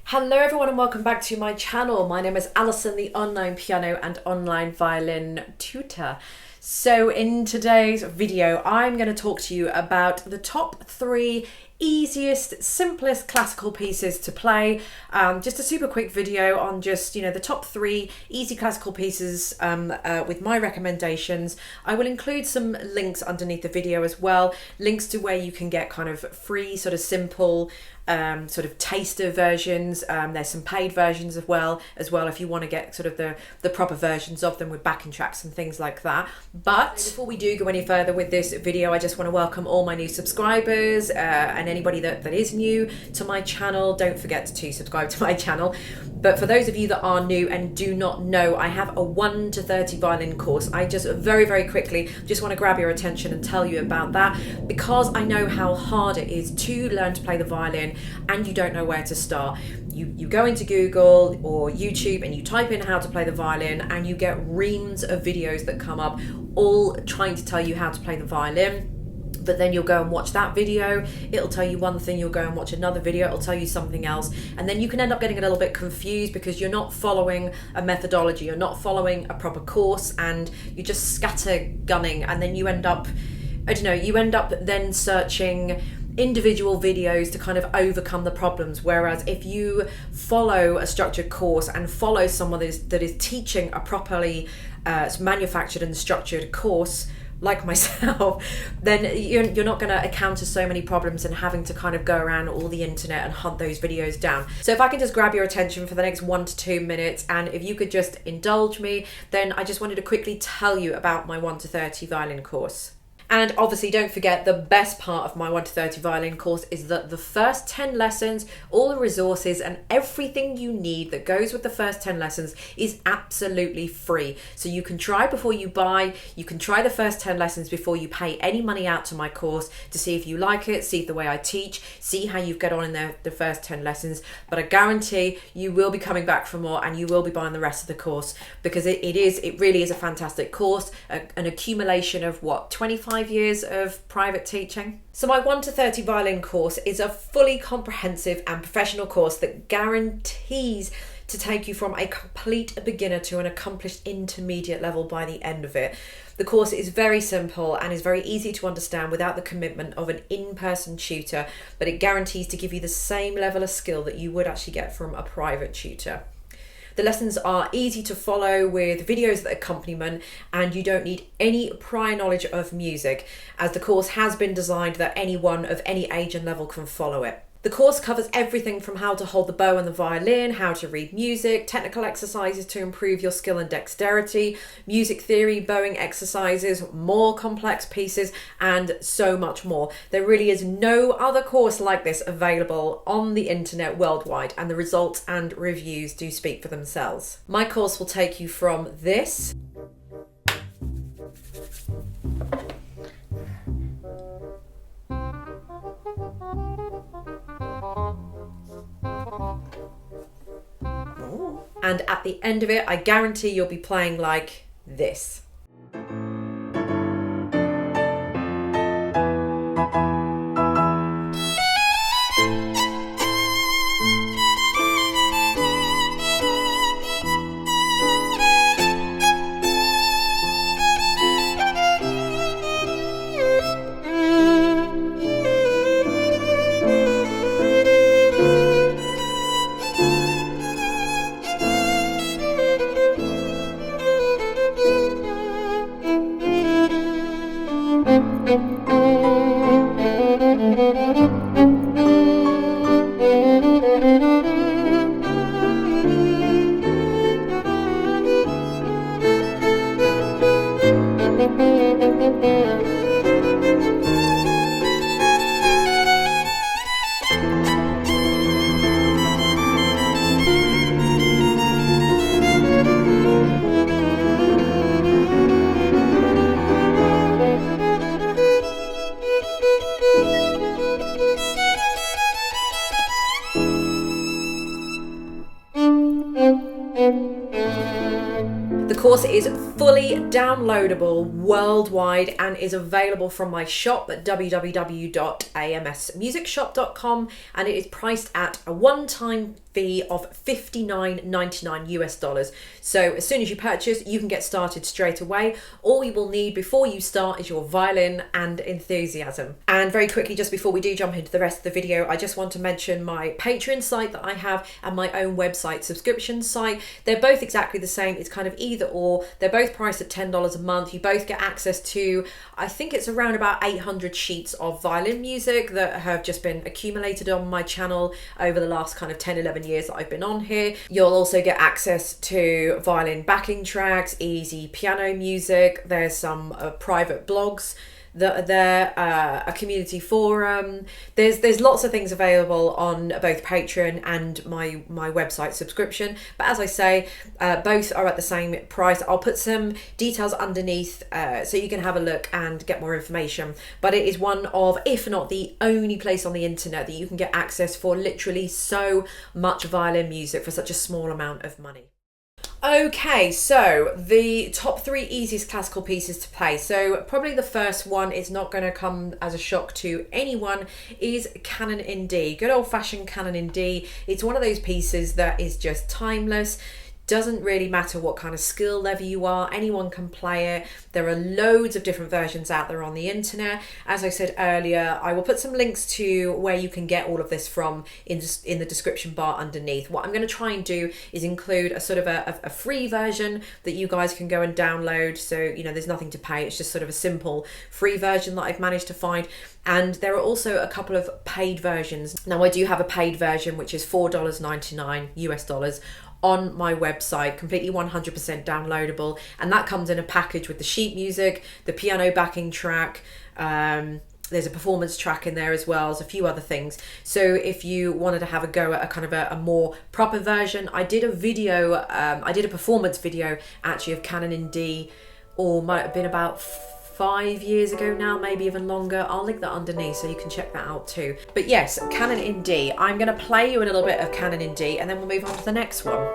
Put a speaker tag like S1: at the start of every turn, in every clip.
S1: Hello everyone and welcome back to my channel. My name is Alison, the online piano and online violin tutor. So in today's video, I'm going to talk to you about the top 3 easiest, simplest classical pieces to play. Just a super quick video on just, the top 3 easy classical pieces with my recommendations. I will include some links underneath the video as well, links to where you can get kind of free, sort of simple, sort of taster versions. There's some paid versions as well if you want to get sort of the proper versions of them with backing tracks and things like that. But before we do go any further with this video, I just want to welcome all my new subscribers and anybody that is new to my channel. Don't forget to subscribe to my channel. But for those of you that are new and do not know, I have a 1 to 30 violin course. I just very quickly just want to grab your attention and tell you about that, because I know how hard it is to learn to play the violin and you don't know where to start. You go into Google or YouTube and you type in how to play the violin and you get reams of videos that come up all trying to tell you how to play the violin. But then you'll go and watch that video, it'll tell you one thing, you'll go and watch another video, it'll tell you something else, and then you can end up getting a little bit confused because you're not following a methodology, you're not following a proper course, and you're just scattergunning, and then you end up, then searching individual videos to kind of overcome the problems. Whereas if you follow a structured course and follow someone that is teaching a properly manufactured and structured course, like myself, then you're not going to encounter so many problems and having to kind of go around all the internet and hunt those videos down. So if I can just grab your attention for the next 1 to 2 minutes, and if you could just indulge me, then I just wanted to quickly tell you about my 1 to 30 violin course. And obviously don't forget, the best part of my 1 to 30 violin course is that the first 10 lessons, all the resources and everything you need that goes with the first 10 lessons is absolutely free. So you can try before you buy, you can try the first 10 lessons before you pay any money out to my course to see if you like it, see the way I teach, see how you get on in the first 10 lessons. But I guarantee you will be coming back for more and you will be buying the rest of the course, because it really is a fantastic course, an accumulation of 25 years of private teaching. So my 1 to 30 violin course is a fully comprehensive and professional course that guarantees to take you from a complete beginner to an accomplished intermediate level by the end of it. The course is very simple and is very easy to understand without the commitment of an in-person tutor, but it guarantees to give you the same level of skill that you would actually get from a private tutor. The lessons are easy to follow with videos that accompaniment, and you don't need any prior knowledge of music, as the course has been designed that anyone of any age and level can follow it. The course covers everything from how to hold the bow and the violin, how to read music, technical exercises to improve your skill and dexterity, music theory, bowing exercises, more complex pieces, and so much more. There really is no other course like this available on the internet worldwide, and the results and reviews do speak for themselves. My course will take you from this and at the end of it, I guarantee you'll be playing like this. The course is fully downloadable worldwide and is available from my shop at www.amsmusicshop.com, and it is priced at a one-time fee of $59.99 US. So as soon as you purchase, you can get started straight away. All you will need before you start is your violin and enthusiasm. And very quickly, just before we do jump into the rest of the video, I just want to mention my Patreon site that I have and my own website subscription site. They're both exactly the same. It's kind of either or. They're both priced at $10 a month. You both get access to, I think it's around about 800 sheets of violin music that have just been accumulated on my channel over the last kind of 10, 11 years that I've been on here. You'll also get access to violin backing tracks, easy piano music. There's some private blogs that are there, a community forum. There's lots of things available on both Patreon and my website subscription. But as I say, both are at the same price. I'll put some details underneath so you can have a look and get more information. But it is one of, if not the only place on the internet that you can get access for literally so much violin music for such a small amount of money. Okay, so the top 3 easiest classical pieces to play. So probably the first one is not going to come as a shock to anyone, is Canon in D. Good old-fashioned Canon in D. It's one of those pieces that is just timeless. Doesn't really matter what kind of skill level you are, anyone can play it. There are loads of different versions out there on the internet. As I said earlier, I will put some links to where you can get all of this from in the description bar underneath. What I'm going to try and do is include a sort of a free version that you guys can go and download. So, you know, there's nothing to pay. It's just sort of a simple free version that I've managed to find. And there are also a couple of paid versions. Now, I do have a paid version, which is $4.99 US on my website, completely 100% downloadable, and that comes in a package with the sheet music, the piano backing track, there's a performance track in there as well as a few other things. So if you wanted to have a go at a kind of a more proper version, I did a video, I did a performance video actually of Canon in D, or might have been about 5 years ago now, maybe even longer. I'll link that underneath so you can check that out too. But yes, Canon in D. I'm going to play you a little bit of Canon in D and then we'll move on to the next one.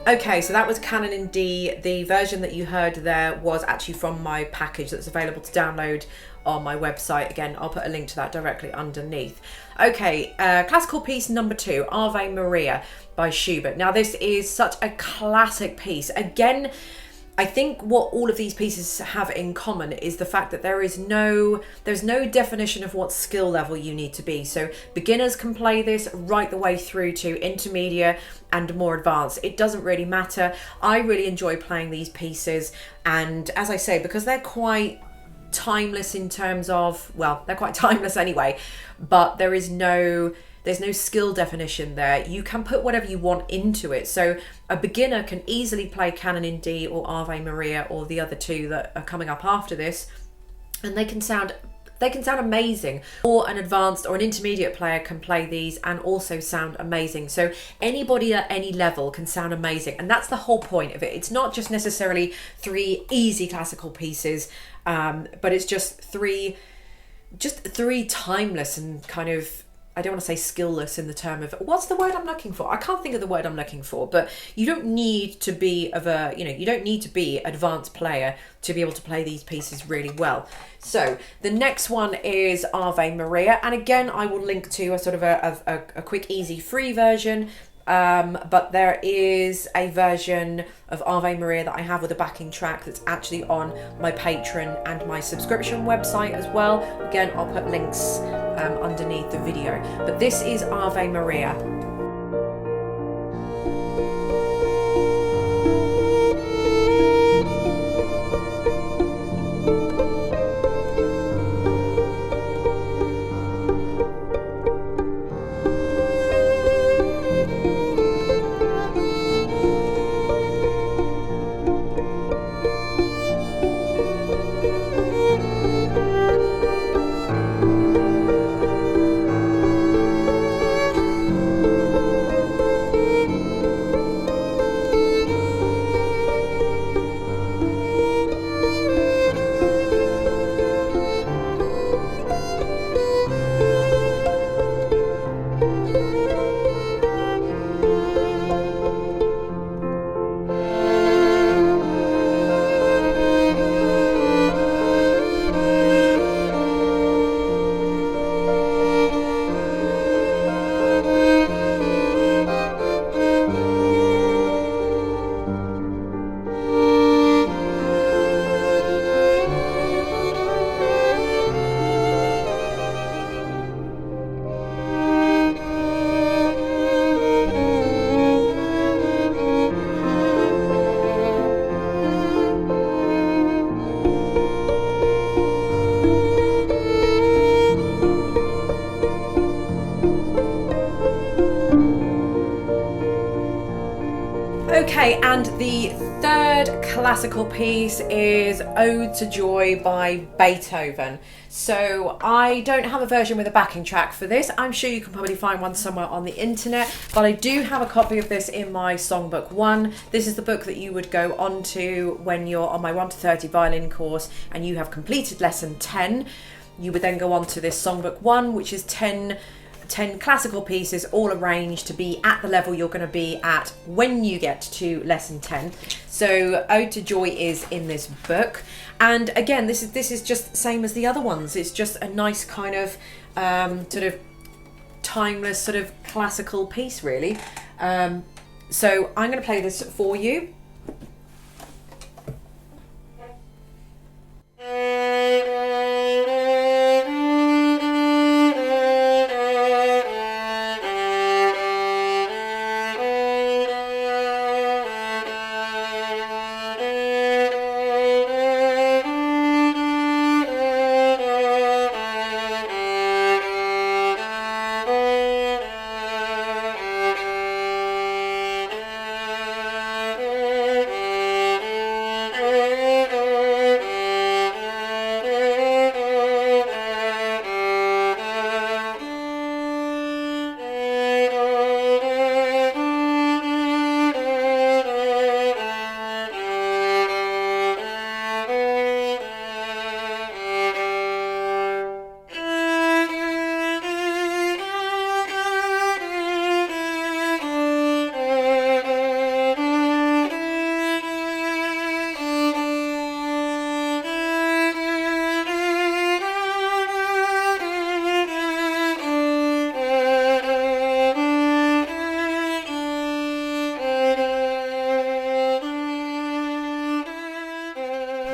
S1: Okay, so that was Canon in D. The version that you heard there was actually from my package that's available to download on my website. Again, I'll put a link to that directly underneath. Okay, classical piece number 2, Ave Maria by Schubert. Now, this is such a classic piece. Again, I think what all of these pieces have in common is the fact that there's no definition of what skill level you need to be. So beginners can play this right the way through to intermediate and more advanced. It doesn't really matter. I really enjoy playing these pieces, and as I say, because they're quite timeless in terms of, well, they're quite timeless anyway, but there's no skill definition there. You can put whatever you want into it. So a beginner can easily play Canon in D or Ave Maria or the other two that are coming up after this, and they can sound amazing. Or an advanced or an intermediate player can play these and also sound amazing. So anybody at any level can sound amazing, and that's the whole point of it. It's not just necessarily 3 easy classical pieces, but it's just three timeless and kind of, I don't want to say skillless in the term of, what's the word I'm looking for? I can't think of the word I'm looking for, but you don't need to be you don't need to be advanced player to be able to play these pieces really well. So the next one is Ave Maria, and again, I will link to a sort of a quick, easy, free version but there is a version of Ave Maria that I have with a backing track that's actually on my Patreon and my subscription website as well. Again, I'll put links underneath the video, but this is Ave Maria. Okay, and the third classical piece is Ode to Joy by Beethoven. So I don't have a version with a backing track for this. I'm sure you can probably find one somewhere on the internet, but I do have a copy of this in my Songbook 1. This is the book that you would go on to when you're on my 1 to 30 violin course and you have completed lesson 10. You would then go on to this Songbook 1, which is 10 classical pieces all arranged to be at the level you're going to be at when you get to lesson 10. So Ode to Joy is in this book, and again this is just the same as the other ones. It's just a nice kind of sort of timeless sort of classical piece really. So I'm going to play this for you.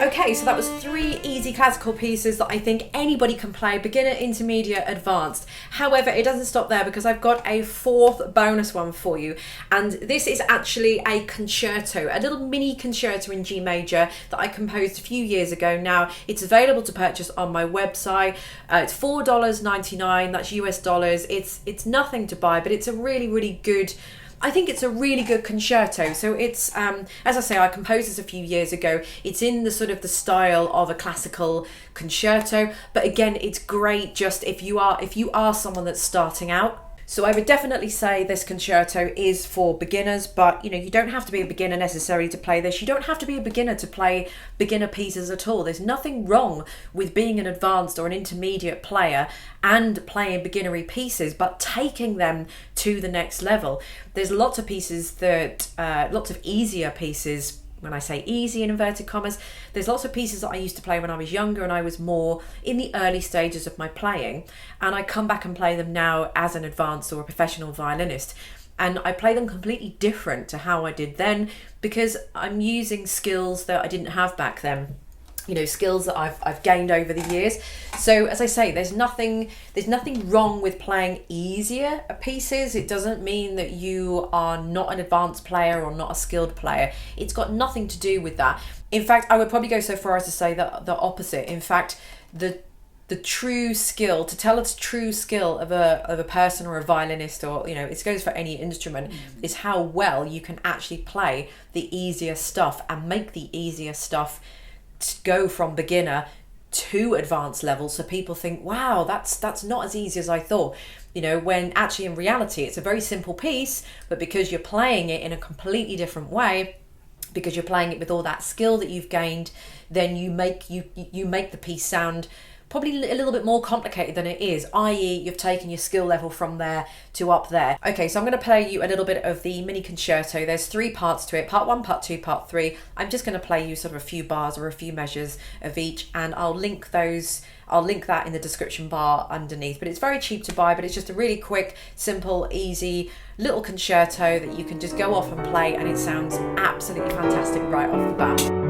S1: Okay, so that was 3 easy classical pieces that I think anybody can play, beginner, intermediate, advanced. However, it doesn't stop there because I've got a 4th bonus one for you. And this is actually a concerto, a little mini concerto in G major that I composed a few years ago. Now, it's available to purchase on my website. It's $4.99, that's US dollars. It's nothing to buy, but it's a really, really good, I think it's a really good concerto. So it's, as I say, I composed this a few years ago. It's in the sort of the style of a classical concerto, but again, it's great just if you are someone that's starting out. So I would definitely say this concerto is for beginners, but you don't have to be a beginner necessarily to play this. You don't have to be a beginner to play beginner pieces at all. There's nothing wrong with being an advanced or an intermediate player and playing beginnery pieces, but taking them to the next level. There's lots of pieces that, lots of easier pieces. When I say easy in inverted commas, there's lots of pieces that I used to play when I was younger and I was more in the early stages of my playing, and I come back and play them now as an advanced or a professional violinist. and I play them completely different to how I did then, because I'm using skills that I didn't have back then. You know, skills that I've gained over the years. So as I say, there's nothing wrong with playing easier pieces. It doesn't mean that you are not an advanced player or not a skilled player. It's got nothing to do with that. In fact, I would probably go so far as to say that the opposite. In fact, the true skill, to tell a true skill of a person or a violinist, or, you know, it goes for any instrument, is how well you can actually play the easier stuff and make the easier stuff to go from beginner to advanced level, so people think, wow, that's not as easy as I thought, you know, when actually in reality it's a very simple piece, but because you're playing it in a completely different way, because you're playing it with all that skill that you've gained, then you make the piece sound probably a little bit more complicated than it is, i.e. you've taken your skill level from there to up there. Okay, so I'm going to play you a little bit of the mini concerto. There's 3 parts to it, part 1, part 2, part 3. I'm just going to play you sort of a few bars or a few measures of each, and I'll link that in the description bar underneath. But it's very cheap to buy, but it's just a really quick, simple, easy little concerto that you can just go off and play, and it sounds absolutely fantastic right off the bat.